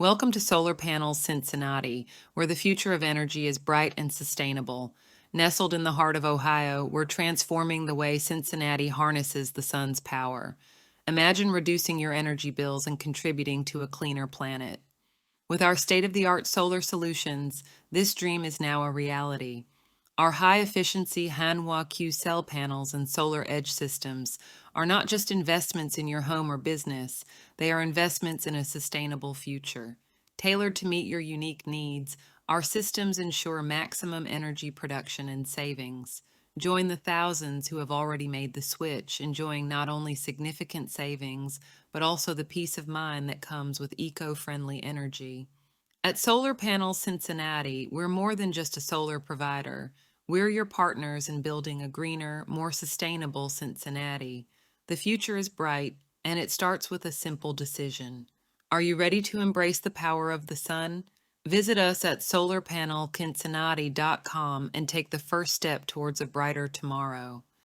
Welcome to Solar Panels Cincinnati, where the future of energy is bright and sustainable. Nestled in the heart of Ohio, we're transforming the way Cincinnati harnesses the sun's power. Imagine reducing your energy bills and contributing to a cleaner planet. With our state-of-the-art solar solutions, this dream is now a reality. Our high-efficiency Hanwha Q cell panels and solar edge systems are not just investments in your home or business, they are investments in a sustainable future. Tailored to meet your unique needs, our systems ensure maximum energy production and savings. Join the thousands who have already made the switch, enjoying not only significant savings, but also the peace of mind that comes with eco-friendly energy. At Solar Panels Cincinnati, we're more than just a solar provider. We're your partners in building a greener, more sustainable Cincinnati. The future is bright, and it starts with a simple decision. Are you ready to embrace the power of the sun? Visit us at SolarPanelCincinnati.com and take the first step towards a brighter tomorrow.